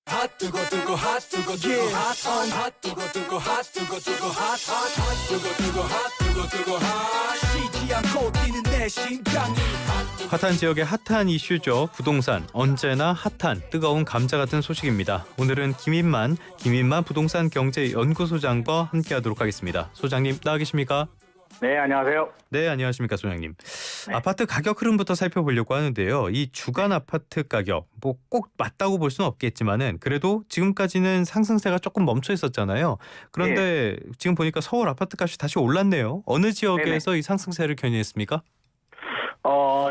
핫한 지역의 핫한 이슈죠. 부동산, 언제나 핫한 뜨거운 감자 같은 소식입니다. 오늘은 김인만 부동산 경제연구소장과 함께하도록 하겠습니다. 소장님 나와 계십니까? 네, 안녕하세요. 네, 안녕하십니까 소장님. 네. 아파트 가격 흐름부터 살펴보려고 하는데요. 이 주간 아파트 가격 뭐 꼭 맞다고 볼 수는 없겠지만은 그래도 지금까지는 상승세가 조금 멈춰 있었잖아요. 그런데 지금 보니까 서울 아파트 값이 다시 올랐네요. 어느 지역에서 이 상승세를 견인했습니까?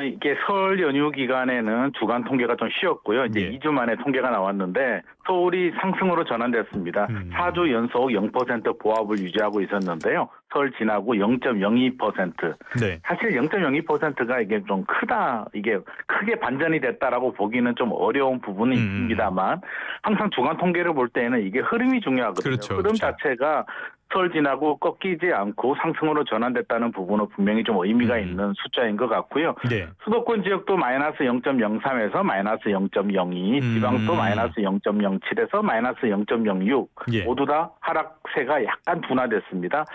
이게 설 연휴 기간에는 주간 통계가 좀 쉬었고요. 이제 2주 만에 통계가 나왔는데 서울이 상승으로 전환됐습니다. 4주 연속 0% 보합을 유지하고 있었는데요. 설 지나고 0.02%. 네. 사실 0.02%가 이게 좀 크다, 이게 크게 반전이 됐다라고 보기는 좀 어려운 부분이 있습니다만 항상 주간 통계를 볼 때는 이게 흐름이 중요하거든요. 그렇죠, 흐름 그렇죠. 자체가 설 지나고 꺾이지 않고 상승으로 전환됐다는 부분은 분명히 좀 의미가 있는 숫자인 것 같고요. 네. 수도권 지역도 마이너스 0.03에서 마이너스 0.02, 지방도 마이너스 0.07에서 마이너스 0.06 예. 모두 다 하락세가 약간 둔화됐습니다.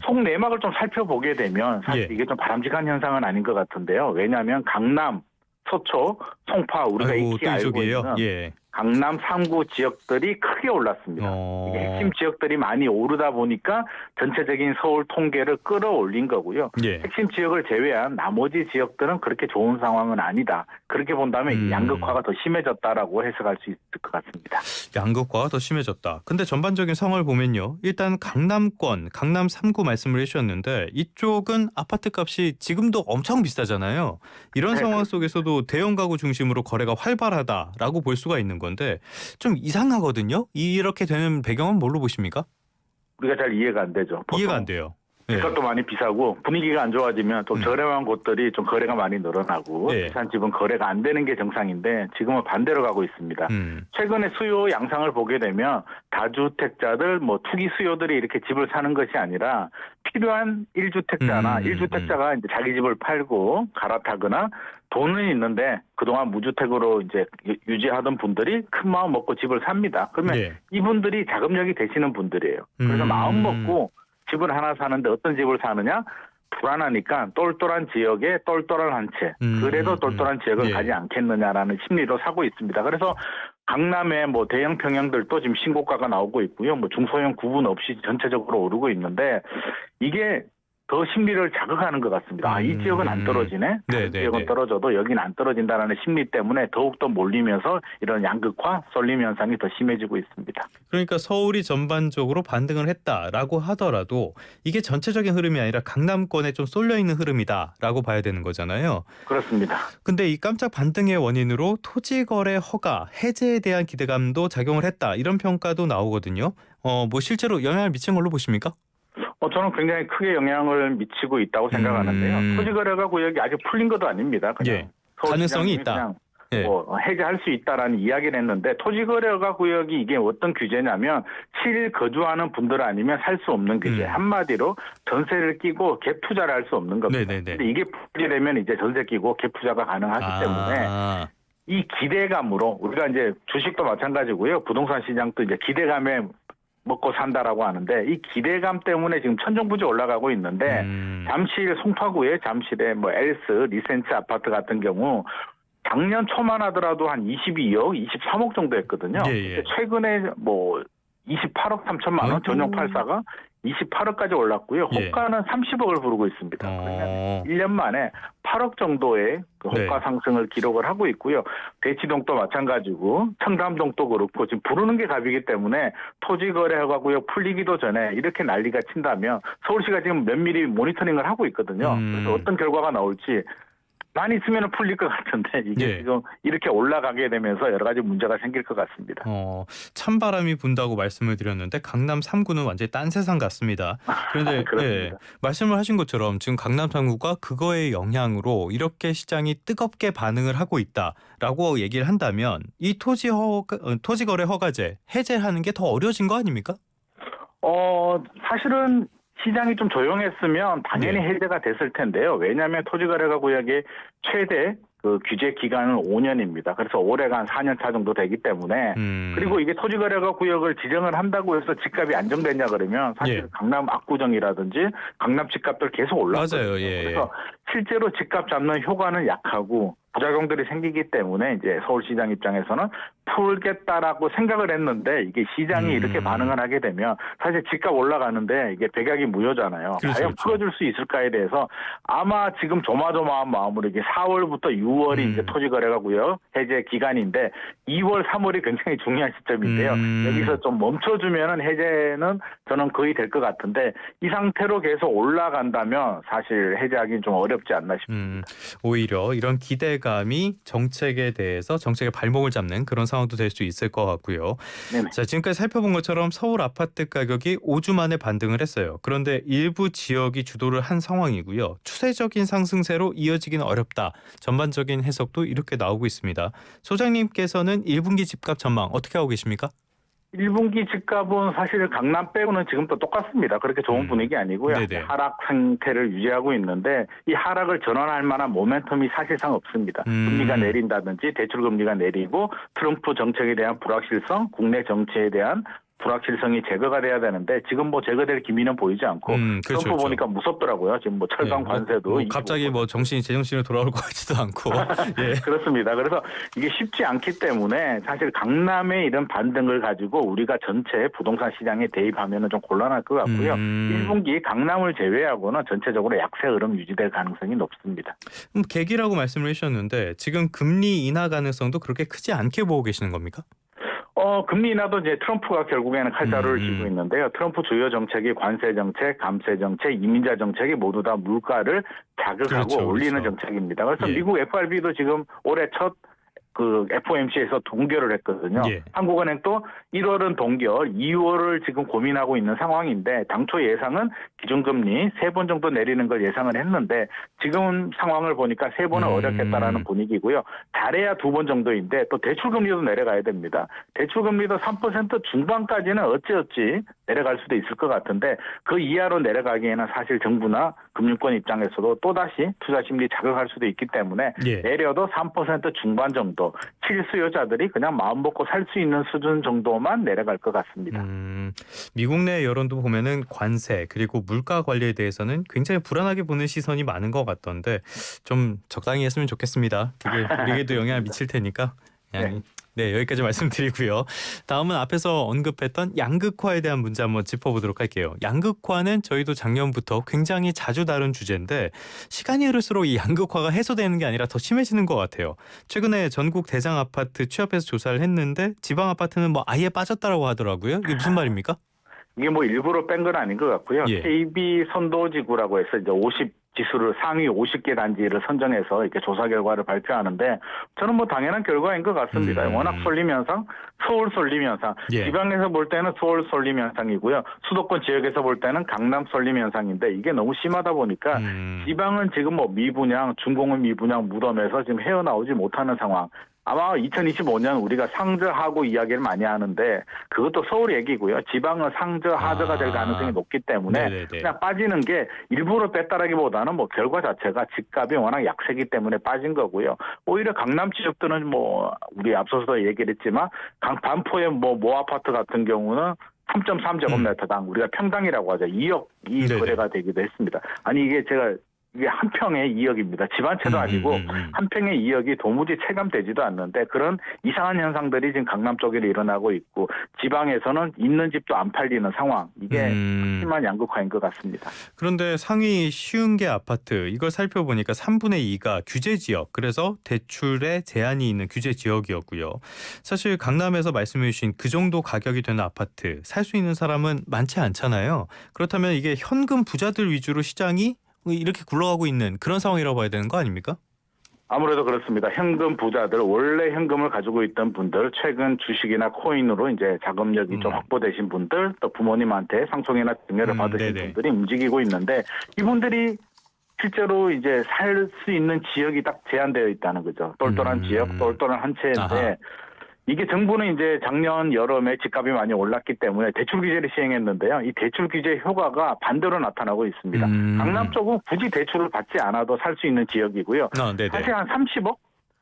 속내막을 좀 살펴보게 되면 사실 예. 이게 좀 바람직한 현상은 아닌 것 같은데요. 왜냐하면 강남, 서초, 송파 우리가 익히 또 알고 이쪽이에요. 있는 예. 강남 3구 지역들이 크게 올랐습니다. 이게 핵심 지역들이 많이 오르다 보니까 전체적인 서울 통계를 끌어올린 거고요. 예. 핵심 지역을 제외한 나머지 지역들은 그렇게 좋은 상황은 아니다. 그렇게 본다면 이 양극화가 더 심해졌다라고 해석할 수 있을 것 같습니다. 양극화가 더 심해졌다. 근데 전반적인 상황을 보면요. 일단 강남권, 강남 3구 말씀을 해주셨는데 이쪽은 아파트 값이 지금도 엄청 비싸잖아요. 이런 네, 상황 속에서도 대형 가구 중심으로 거래가 활발하다라고 볼 수가 있는 건데 좀 이상하거든요. 이렇게 되는 배경은 뭘로 보십니까? 우리가 잘 이해가 안 되죠. 이해가 안 돼요. 네. 집값도 많이 비싸고 분위기가 안 좋아지면 좀 저렴한 곳들이 좀 거래가 많이 늘어나고 네. 비싼 집은 거래가 안 되는 게 정상인데 지금은 반대로 가고 있습니다. 최근에 수요 양상을 보게 되면 다주택자들 투기 수요들이 이렇게 집을 사는 것이 아니라 필요한 1주택자나 1주택자가 이제 자기 집을 팔고 갈아타거나 돈은 있는데 그동안 무주택으로 이제 유지하던 분들이 큰 마음 먹고 집을 삽니다. 그러면 네. 이분들이 자금력이 되시는 분들이에요. 그래서 마음 먹고 집을 하나 사는데 어떤 집을 사느냐? 불안하니까 똘똘한 지역에 똘똘한 한 채. 그래도 똘똘한 지역을 예. 가지 않겠느냐라는 심리로 사고 있습니다. 그래서 강남의 대형 평형들도 지금 신고가가 나오고 있고요. 중소형 구분 없이 전체적으로 오르고 있는데 이게 더 심리를 자극하는 것 같습니다. 이 지역은 안 떨어지네. 다른 지역은 떨어져도 여기는 안 떨어진다라는 심리 때문에 더욱더 몰리면서 이런 양극화, 쏠림 현상이 더 심해지고 있습니다. 그러니까 서울이 전반적으로 반등을 했다라고 하더라도 이게 전체적인 흐름이 아니라 강남권에 좀 쏠려 있는 흐름이다라고 봐야 되는 거잖아요. 그렇습니다. 근데 이 깜짝 반등의 원인으로 토지거래 허가 해제에 대한 기대감도 작용을 했다. 이런 평가도 나오거든요. 실제로 영향을 미친 걸로 보십니까? 저는 굉장히 크게 영향을 미치고 있다고 생각하는데요. 토지거래가 구역이 아직 풀린 것도 아닙니다. 그냥 예. 가능성이 있다. 그냥 예. 해제할 수 있다라는 이야기를 했는데 토지거래가 구역이 이게 어떤 규제냐면 실일 거주하는 분들 아니면 살 수 없는 규제. 한마디로 전세를 끼고 갭 투자를 할 수 없는 겁니다. 네네네. 근데 이게 풀리려면 이제 전세 끼고 갭 투자가 가능하기 때문에 이 기대감으로 우리가 이제 주식도 마찬가지고요. 부동산 시장도 이제 기대감에 먹고 산다라고 하는데 이 기대감 때문에 지금 천정부지 올라가고 있는데 잠실 송파구의 잠실의 엘스 리센츠 아파트 같은 경우 작년 초만 하더라도 한 22억, 23억 정도 했거든요. 예. 최근에 28억 3천만 원 전용 84가 28억까지 올랐고요. 호가는 30억을 부르고 있습니다. 그러면 1년 만에 8억 정도의 그 호가 상승을 기록을 하고 있고요. 대치동도 마찬가지고 청담동도 그렇고 지금 부르는 게 값이기 때문에 토지거래하고요 풀리기도 전에 이렇게 난리가 친다면 서울시가 지금 면밀히 모니터링을 하고 있거든요. 그래서 어떤 결과가 나올지 많이 있으면 풀릴 것 같은데 이게 지금 이렇게 올라가게 되면서 여러 가지 문제가 생길 것 같습니다. 찬바람이 분다고 말씀을 드렸는데 강남 3구는 완전히 딴 세상 같습니다. 그런데 말씀을 하신 것처럼 지금 강남 3구가 그거의 영향으로 이렇게 시장이 뜨겁게 반응을 하고 있다라고 얘기를 한다면 이 토지거래 허가제 해제하는 게 더 어려워진 거 아닙니까? 사실은 시장이 좀 조용했으면 당연히 네. 해제가 됐을 텐데요. 왜냐하면 토지거래가 구역의 최대 그 규제 기간은 5년입니다. 그래서 올해가 한 4년 차 정도 되기 때문에 그리고 이게 토지거래가 구역을 지정을 한다고 해서 집값이 안정되냐 그러면 사실 예. 강남 압구정이라든지 강남 집값들 계속 올랐거든요. 맞아요. 예. 그래서 실제로 집값 잡는 효과는 약하고 부작용들이 생기기 때문에 이제 서울시장 입장에서는 풀겠다라고 생각을 했는데 이게 시장이 이렇게 반응을 하게 되면 사실 집값 올라가는데 이게 백약이 무효잖아요. 그렇죠, 과연 그렇죠. 풀어줄 수 있을까에 대해서 아마 지금 조마조마한 마음으로 이게 4월부터 6월이 이제 토지거래가고요 해제 기간인데 2월, 3월이 굉장히 중요한 시점인데요. 여기서 좀 멈춰주면은 해제는 저는 거의 될 것 같은데 이 상태로 계속 올라간다면 사실 해제하기는 좀 어렵지 않나 싶습니다. 오히려 이런 기대감이 정책에 대해서 정책의 발목을 잡는 그런 상황도 될 수 있을 것 같고요. 네네. 자, 지금까지 살펴본 것처럼 서울 아파트 가격이 5주 만에 반등을 했어요. 그런데 일부 지역이 주도를 한 상황이고요. 추세적인 상승세로 이어지기는 어렵다. 전반적인 해석도 이렇게 나오고 있습니다. 소장님께서는 1분기 집값 전망 어떻게 하고 계십니까? 1분기 집값은 사실 강남 빼고는 지금도 똑같습니다. 그렇게 좋은 분위기 아니고요. 네네. 하락 상태를 유지하고 있는데 이 하락을 전환할 만한 모멘텀이 사실상 없습니다. 금리가 내린다든지 대출금리가 내리고 트럼프 정책에 대한 불확실성, 국내 정치에 대한 불확실성이 제거가 돼야 되는데 지금 뭐 제거될 기미는 보이지 않고 그렇죠, 트럼프 그렇죠. 보니까 무섭더라고요. 지금 뭐 철강 관세도 갑자기 뭐 정신이 제정신으로 돌아올 것 같지도 않고. 예. 그렇습니다. 그래서 이게 쉽지 않기 때문에 사실 강남의 이런 반등을 가지고 우리가 전체 부동산 시장에 대입하면 좀 곤란할 것 같고요. 1분기 강남을 제외하고는 전체적으로 약세 흐름 유지될 가능성이 높습니다. 계기라고 말씀을 해주셨는데 지금 금리 인하 가능성도 그렇게 크지 않게 보고 계시는 겁니까? 금리 인하도 이제 트럼프가 결국에는 칼자루를 쥐고 있는데요. 트럼프 주요 정책이 관세 정책, 감세 정책, 이민자 정책이 모두 다 물가를 자극하고 그렇죠, 올리는 그렇죠. 정책입니다. 그래서 예. 미국 FRB도 지금 올해 첫 그 FOMC에서 동결을 했거든요. 예. 한국은행도 1월은 동결, 2월을 지금 고민하고 있는 상황인데 당초 예상은 기준금리 3번 정도 내리는 걸 예상을 했는데 지금 상황을 보니까 3번은 어렵겠다라는 분위기고요. 잘해야 2번 정도인데 또 대출금리도 내려가야 됩니다. 대출금리도 3% 중반까지는 어찌어찌 내려갈 수도 있을 것 같은데 그 이하로 내려가기에는 사실 정부나 금융권 입장에서도 또다시 투자 심리 자극할 수도 있기 때문에 예. 내려도 3% 중반 정도 실수요자들이 그냥 마음 먹고 살 수 있는 수준 정도만 내려갈 것 같습니다. 미국 내 여론도 보면은 관세 그리고 물가 관리에 대해서는 굉장히 불안하게 보는 시선이 많은 것 같던데 좀 적당히 했으면 좋겠습니다. 그게 우리에게도 영향을 미칠 테니까. 네, 여기까지 말씀드리고요. 다음은 앞에서 언급했던 양극화에 대한 문제 한번 짚어보도록 할게요. 양극화는 저희도 작년부터 굉장히 자주 다룬 주제인데 시간이 흐를수록 이 양극화가 해소되는 게 아니라 더 심해지는 것 같아요. 최근에 전국 대장 아파트 취합해서 조사를 했는데 지방 아파트는 뭐 아예 빠졌다라고 하더라고요. 이게 무슨 말입니까? 이게 뭐 일부러 뺀 건 아닌 것 같고요. 예. KB 선도지구라고 해서 이제 50 지수를 상위 50개 단지를 선정해서 이렇게 조사 결과를 발표하는데 저는 뭐 당연한 결과인 것 같습니다. 워낙 쏠림 현상, 서울 쏠림 현상, 예. 지방에서 볼 때는 서울 쏠림 현상이고요. 수도권 지역에서 볼 때는 강남 쏠림 현상인데 이게 너무 심하다 보니까 지방은 지금 뭐 미분양, 중공업 미분양 무덤에서 지금 헤어나오지 못하는 상황. 아마 2025년 우리가 상저하고 이야기를 많이 하는데 그것도 서울 얘기고요. 지방은 상저 하저가 될 가능성이 높기 때문에 네네네. 그냥 빠지는 게 일부러 뺐다라기보다는 뭐 결과 자체가 집값이 워낙 약세기 때문에 빠진 거고요. 오히려 강남 지역들은 뭐 우리 앞서서도 얘기를 했지만 반포의 뭐 모아파트 같은 경우는 3.3제곱미터당 우리가 평당이라고 하죠. 2억이 네네. 거래가 되기도 했습니다. 아니 이게 한 평에 2억입니다. 집 한 채도 아니고 한 평에 2억이 도무지 체감되지도 않는데 그런 이상한 현상들이 지금 강남 쪽에 일어나고 있고 지방에서는 있는 집도 안 팔리는 상황. 이게 심한 양극화인 것 같습니다. 그런데 상위 쉬운 게 아파트 이걸 살펴보니까 3분의 2가 규제 지역 그래서 대출에 제한이 있는 규제 지역이었고요. 사실 강남에서 말씀해 주신 그 정도 가격이 되는 아파트 살 수 있는 사람은 많지 않잖아요. 그렇다면 이게 현금 부자들 위주로 시장이 이렇게 굴러가고 있는 그런 상황이라고 봐야 되는 거 아닙니까? 아무래도 그렇습니다. 현금 부자들, 원래 현금을 가지고 있던 분들, 최근 주식이나 코인으로 이제 자금력이 좀 확보되신 분들, 또 부모님한테 상속이나 증여를 받으신 네네. 분들이 움직이고 있는데 이분들이 실제로 이제 살 수 있는 지역이 딱 제한되어 있다는 거죠. 똘똘한 지역, 똘똘한 한 채인데 이게 정부는 이제 작년 여름에 집값이 많이 올랐기 때문에 대출 규제를 시행했는데요. 이 대출 규제 효과가 반대로 나타나고 있습니다. 강남 쪽은 굳이 대출을 받지 않아도 살 수 있는 지역이고요. 네네. 사실 한 30억?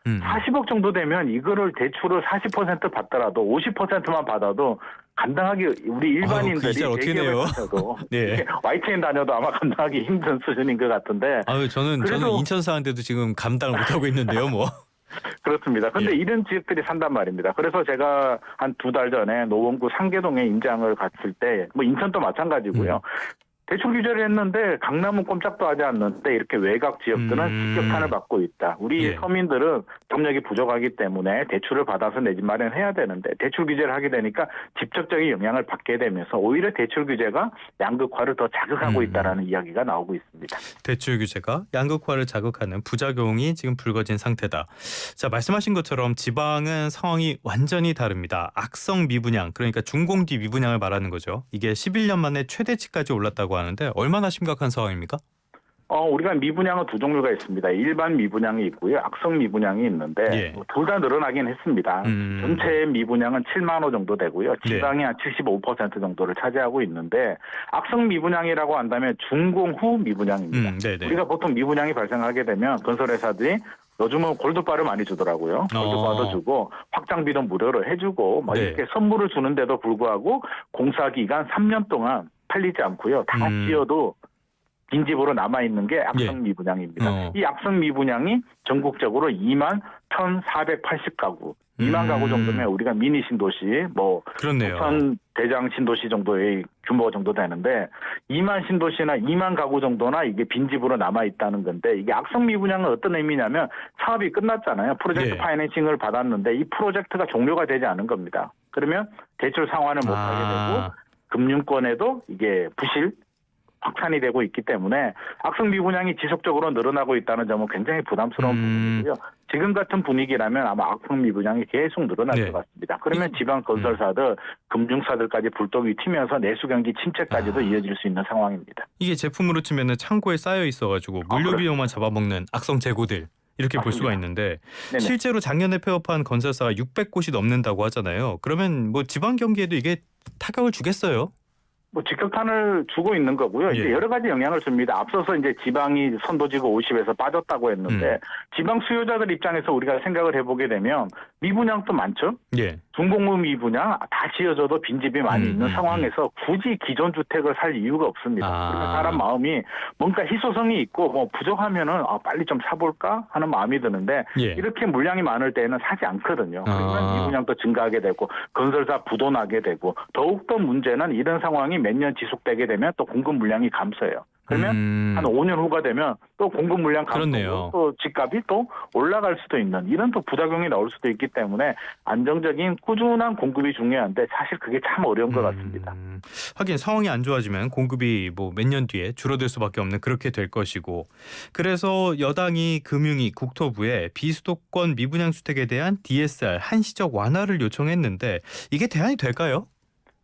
40억 정도 되면 이거를 대출을 40% 받더라도 50%만 받아도 감당하기 우리 일반인들이 대기업에 다녀도 네. YTN 다녀도 아마 감당하기 힘든 수준인 것 같은데. 저는 인천 사는데도 지금 감당을 못하고 있는데요, 뭐. 그렇습니다. 그런데 예. 이런 지역들이 산단 말입니다. 그래서 제가 한 2달 전에 노원구 상계동에 임장을 갔을 때, 뭐 인천도 마찬가지고요. 대출 규제를 했는데 강남은 꼼짝도 하지 않는데 이렇게 외곽 지역들은 직격탄을 받고 있다. 우리 예. 서민들은 경력이 부족하기 때문에 대출을 받아서 내 집 마련해야 되는데 대출 규제를 하게 되니까 직접적인 영향을 받게 되면서 오히려 대출 규제가 양극화를 더 자극하고 있다라는 이야기가 나오고 있습니다. 대출 규제가 양극화를 자극하는 부작용이 지금 불거진 상태다. 자, 말씀하신 것처럼 지방은 상황이 완전히 다릅니다. 악성 미분양, 그러니까 준공뒤 미분양을 말하는 거죠. 이게 11년 만에 최대치까지 올랐다고 하는데 얼마나 심각한 상황입니까? 우리가 미분양은 두 종류가 있습니다. 일반 미분양이 있고요. 악성 미분양이 있는데 예. 둘 다 늘어나긴 했습니다. 전체 미분양은 7만 호 정도 되고요. 지방이 한 75% 정도를 차지하고 있는데 악성 미분양이라고 한다면 준공 후 미분양입니다. 우리가 보통 미분양이 발생하게 되면 건설회사들이 요즘은 골드바를 많이 주더라고요. 골드바도 주고 확장비도 무료로 해주고 이렇게 선물을 주는데도 불구하고 공사기간 3년 동안 팔리지 않고요. 다 지어도 빈집으로 남아있는 게 악성 미분양입니다. 이 악성 미분양이 전국적으로 2만 1,480가구, 2만 가구 정도면 우리가 미니 신도시, 그렇네요. 부천 대장 신도시 정도의 규모 정도 되는데 2만 신도시나 2만 가구 정도나 이게 빈집으로 남아있다는 건데 이게 악성 미분양은 어떤 의미냐면 사업이 끝났잖아요. 프로젝트 파이낸싱을 받았는데 이 프로젝트가 종료가 되지 않은 겁니다. 그러면 대출 상환을 못하게 되고 금융권에도 이게 부실, 확산이 되고 있기 때문에 악성 미분양이 지속적으로 늘어나고 있다는 점은 굉장히 부담스러운 부분이고요. 지금 같은 분위기라면 아마 악성 미분양이 계속 늘어날 것 같습니다. 그러면 지방 건설사들, 금융사들까지 불똥이 튀면서 내수 경기 침체까지도 이어질 수 있는 상황입니다. 이게 제품으로 치면은 창고에 쌓여 있어가지고 물류 비용만 잡아먹는 악성 재고들. 이렇게 볼 수가 있는데 네네. 실제로 작년에 폐업한 건설사가 600곳이 넘는다고 하잖아요. 그러면 지방 경기에도 이게 타격을 주겠어요? 직격탄을 주고 있는 거고요. 이제 여러 가지 영향을 줍니다. 앞서서 이제 지방이 선도지구 50에서 빠졌다고 했는데 지방 수요자들 입장에서 우리가 생각을 해보게 되면 미분양도 많죠. 준공후 미분양 다 지어져도 빈집이 많이 있는 상황에서 굳이 기존 주택을 살 이유가 없습니다. 그러니까 사람 마음이 뭔가 희소성이 있고 부족하면은 빨리 좀 사볼까 하는 마음이 드는데 이렇게 물량이 많을 때는 사지 않거든요. 그러면 미분양도 증가하게 되고 건설사 부도나게 되고 더욱더 문제는 이런 상황이 몇 년 지속되게 되면 또 공급 물량이 감소해요. 그러면 한 5년 후가 되면 또 공급 물량 감소고 또 집값이 또 올라갈 수도 있는 이런 또 부작용이 나올 수도 있기 때문에 안정적인 꾸준한 공급이 중요한데 사실 그게 참 어려운 것 같습니다. 하긴 상황이 안 좋아지면 공급이 몇 년 뒤에 줄어들 수밖에 없는 그렇게 될 것이고 그래서 여당이 금융위 국토부에 비수도권 미분양 주택에 대한 DSR 한시적 완화를 요청했는데 이게 대안이 될까요?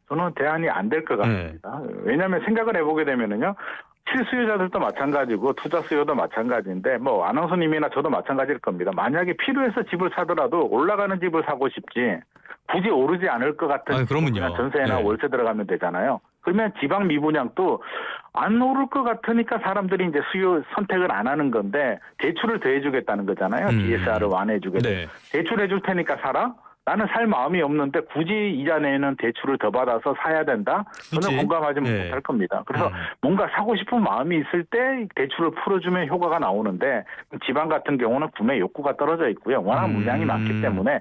저는 대안이 안 될 것 같습니다. 왜냐하면 생각을 해보게 되면은요. 실수요자들도 마찬가지고 투자 수요도 마찬가지인데 아나운서님이나 저도 마찬가지일 겁니다. 만약에 필요해서 집을 사더라도 올라가는 집을 사고 싶지 굳이 오르지 않을 것 같은 그냥 전세나 월세 들어가면 되잖아요. 그러면 지방 미분양도 안 오를 것 같으니까 사람들이 이제 수요 선택을 안 하는 건데 대출을 더 해주겠다는 거잖아요. DSR을 완화해주겠다. 대출해 줄 테니까 사라. 나는 살 마음이 없는데 굳이 이자 내는 대출을 더 받아서 사야 된다? 저는 공감하지 못할 겁니다. 그래서 뭔가 사고 싶은 마음이 있을 때 대출을 풀어주면 효과가 나오는데 지방 같은 경우는 구매 욕구가 떨어져 있고요. 워낙 물량이 많기 때문에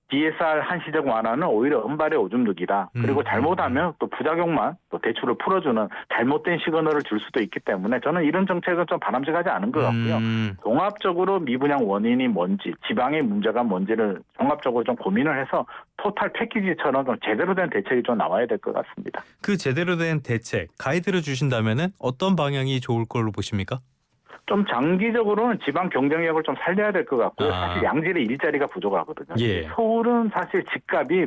DSR 한시적 완화는 오히려 은발의 오줌 누기다. 그리고 잘못하면 또 부작용만 또 대출을 풀어주는 잘못된 시그널을 줄 수도 있기 때문에 저는 이런 정책은 좀 바람직하지 않은 것 같고요. 종합적으로 미분양 원인이 뭔지 지방의 문제가 뭔지를 종합적으로 좀 고민을 해서 토탈 패키지처럼 좀 제대로 된 대책이 좀 나와야 될 것 같습니다. 그 제대로 된 대책 가이드를 주신다면은 어떤 방향이 좋을 걸로 보십니까? 좀 장기적으로는 지방 경쟁력을 좀 살려야 될 것 같고요. 사실 양질의 일자리가 부족하거든요. 서울은 사실 집값이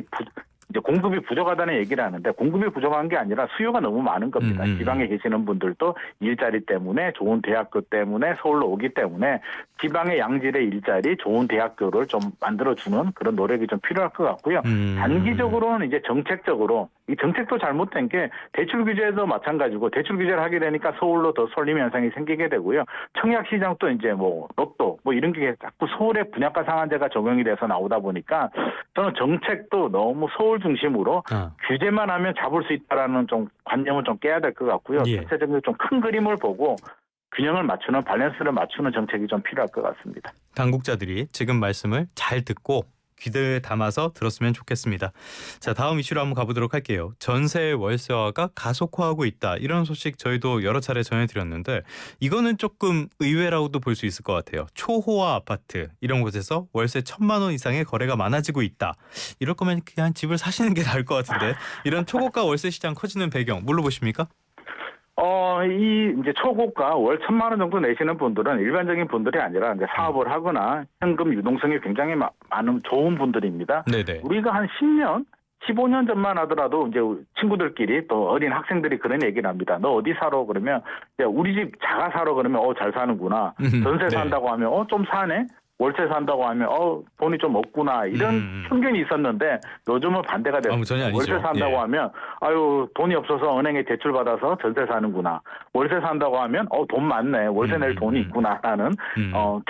이제 공급이 부족하다는 얘기를 하는데 공급이 부족한 게 아니라 수요가 너무 많은 겁니다. 지방에 계시는 분들도 일자리 때문에 좋은 대학교 때문에 서울로 오기 때문에 지방의 양질의 일자리 좋은 대학교를 좀 만들어주는 그런 노력이 좀 필요할 것 같고요. 단기적으로는 이제 정책적으로 이 정책도 잘못된 게 대출 규제도 마찬가지고 대출 규제를 하게 되니까 서울로 더 쏠림 현상이 생기게 되고요. 청약 시장도 이제 뭐 로또 뭐 이런 게 자꾸 서울에 분양가 상한제가 적용이 돼서 나오다 보니까 저는 정책도 너무 서울 중심으로 규제만 하면 잡을 수 있다라는 좀 관념을 좀 깨야 될 것 같고요. 예. 전체적으로 좀 큰 그림을 보고 균형을 맞추는 밸런스를 맞추는 정책이 좀 필요할 것 같습니다. 당국자들이 지금 말씀을 잘 듣고 귀를 담아서 들었으면 좋겠습니다. 자, 다음 이슈로 한번 가보도록 할게요. 전세 월세화가 가속화하고 있다. 이런 소식 저희도 여러 차례 전해드렸는데 이거는 조금 의외라고도 볼 수 있을 것 같아요. 초호화 아파트 이런 곳에서 월세 1,000만 원 이상의 거래가 많아지고 있다. 이럴 거면 그냥 집을 사시는 게 나을 것 같은데 이런 초고가 월세 시장 커지는 배경 뭘로 보십니까? 이 이제 초고가 월 1,000만 원 정도 내시는 분들은 일반적인 분들이 아니라 이제 사업을 하거나 현금 유동성이 굉장히 많은 좋은 분들입니다. 네네. 우리가 한 10년 15년 전만 하더라도 이제 친구들끼리 또 어린 학생들이 그런 얘기를 합니다. 너 어디 살아? 그러면 우리 집 자가 살아? 그러면 잘 사는구나. 전세 산다고 하면 좀 사네? 월세 산다고 하면 돈이 좀 없구나 이런 편견이 있었는데 요즘은 반대가 됐습니다. 전혀 아니죠. 월세 산다고 하면 돈이 없어서 은행에 대출 받아서 전세 사는구나. 월세 산다고 하면 돈 많네. 월세 낼 돈이 있구나라는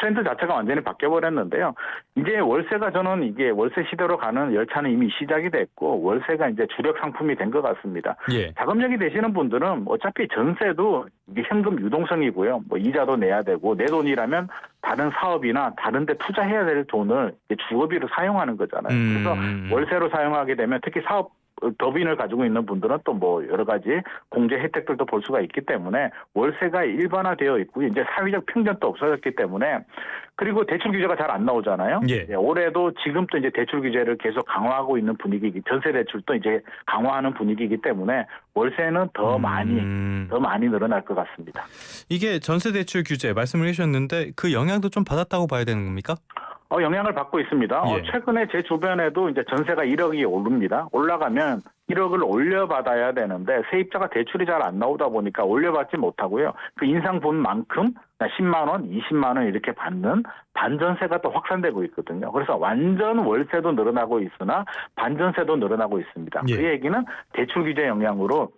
트렌드 자체가 완전히 바뀌어버렸는데요. 이제 월세가 저는 이게 월세 시대로 가는 열차는 이미 시작이 됐고 월세가 이제 주력 상품이 된 것 같습니다. 예. 자금력이 되시는 분들은 어차피 전세도 이게 현금 유동성이고요. 뭐 이자도 내야 되고 내 돈이라면 다른 사업이나 다른 데 투자해야 될 돈을 주거비로 사용하는 거잖아요. 그래서 월세로 사용하게 되면 특히 사업 법인을 가지고 있는 분들은 또 뭐 여러 가지 공제 혜택들도 볼 수가 있기 때문에 월세가 일반화되어 있고 이제 사회적 편견도 없어졌기 때문에 그리고 대출 규제가 잘 안 나오잖아요. 예. 올해도 지금도 이제 대출 규제를 계속 강화하고 있는 분위기기 전세 대출도 이제 강화하는 분위기이기 때문에 월세는 더 많이 늘어날 것 같습니다. 이게 전세 대출 규제 말씀을 해주셨는데 그 영향도 좀 받았다고 봐야 되는 겁니까? 영향을 받고 있습니다. 예. 최근에 제 주변에도 이제 전세가 1억이 오릅니다. 올라가면 1억을 올려받아야 되는데 세입자가 대출이 잘 안 나오다 보니까 올려받지 못하고요. 그 인상 본 만큼 10만 원, 20만 원 이렇게 받는 반전세가 또 확산되고 있거든요. 그래서 완전 월세도 늘어나고 있으나 반전세도 늘어나고 있습니다. 예. 그 얘기는 대출 규제 영향으로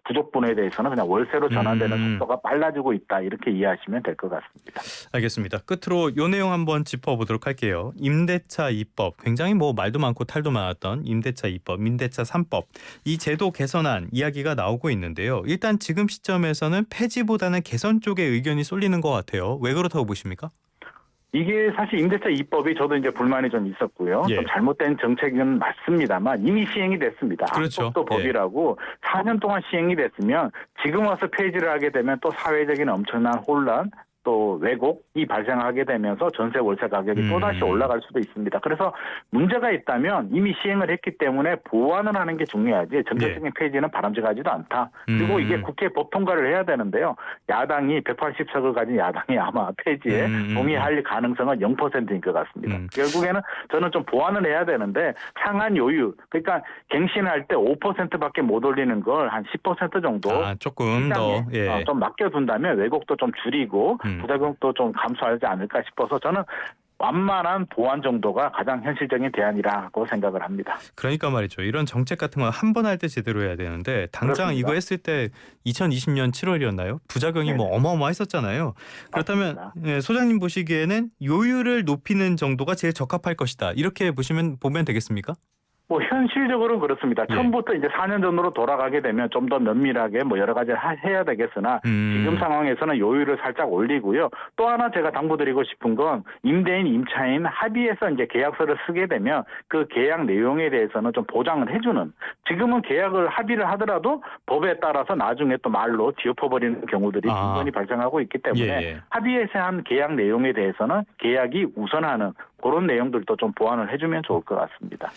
부족분에 대해서는 그냥 월세로 전환되는 속도가 빨라지고 있다 이렇게 이해하시면 될 것 같습니다. 알겠습니다. 끝으로 요 내용 한번 짚어보도록 할게요. 임대차 2법 굉장히 뭐 말도 많고 탈도 많았던 임대차 2법, 임대차 3법 이 제도 개선안 이야기가 나오고 있는데요. 일단 지금 시점에서는 폐지보다는 개선 쪽에 의견이 쏠리는 것 같아요. 왜 그렇다고 보십니까? 이게 사실 임대차 2법이 저도 이제 불만이 좀 있었고요. 예. 좀 잘못된 정책은 맞습니다만 이미 시행이 됐습니다. 그렇죠. 악법도 법이라고 4년 동안 시행이 됐으면 지금 와서 폐지를 하게 되면 또 사회적인 엄청난 혼란 또 왜곡이 발생하게 되면서 전세 월세 가격이 또다시 올라갈 수도 있습니다. 그래서 문제가 있다면 이미 시행을 했기 때문에 보완을 하는 게 중요하지 전격적인 폐지는 바람직하지도 않다. 그리고 이게 국회 법 통과를 해야 되는데요. 야당이 180석을 가진 야당이 아마 폐지에 동의할 가능성은 0%인 것 같습니다. 결국에는 저는 좀 보완을 해야 되는데 상한 요율 그러니까 갱신할 때 5%밖에 못 올리는 걸 한 10% 정도 조금 더 좀 맡겨둔다면 왜곡도 좀 줄이고 부작용도 좀 감소하지 않을까 싶어서 저는 완만한 보완 정도가 가장 현실적인 대안이라고 생각을 합니다. 그러니까 말이죠. 이런 정책 같은 건 한 번 할 때 제대로 해야 되는데 당장 그렇습니다. 이거 했을 때 2020년 7월이었나요? 부작용이 뭐 어마어마했었잖아요. 그렇다면 소장님 보시기에는 요율을 높이는 정도가 제일 적합할 것이다. 이렇게 보면 되겠습니까? 뭐 현실적으로는 그렇습니다. 처음부터 이제 4년 전으로 돌아가게 되면 좀 더 면밀하게 뭐 여러 가지를 해야 되겠으나 지금 상황에서는 요율을 살짝 올리고요. 또 하나 제가 당부드리고 싶은 건 임대인, 임차인 합의해서 이제 계약서를 쓰게 되면 그 계약 내용에 대해서는 좀 보장을 해주는 지금은 계약을 합의를 하더라도 법에 따라서 나중에 또 말로 뒤엎어버리는 경우들이 충분히 발생하고 있기 때문에 합의해서 한 계약 내용에 대해서는 계약이 우선하는 그런 내용들도 좀 보완을 해주면 좋을 것 같습니다.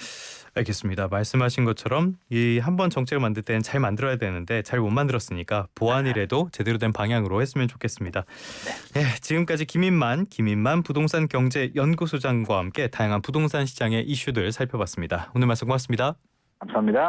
알겠습니다. 말씀하신 것처럼 이 한번 정책을 만들 때는 잘 만들어야 되는데 잘 못 만들었으니까 보완이라도 제대로 된 방향으로 했으면 좋겠습니다. 지금까지 김인만 부동산 경제 연구소장과 함께 다양한 부동산 시장의 이슈들 살펴봤습니다. 오늘 말씀 고맙습니다. 감사합니다.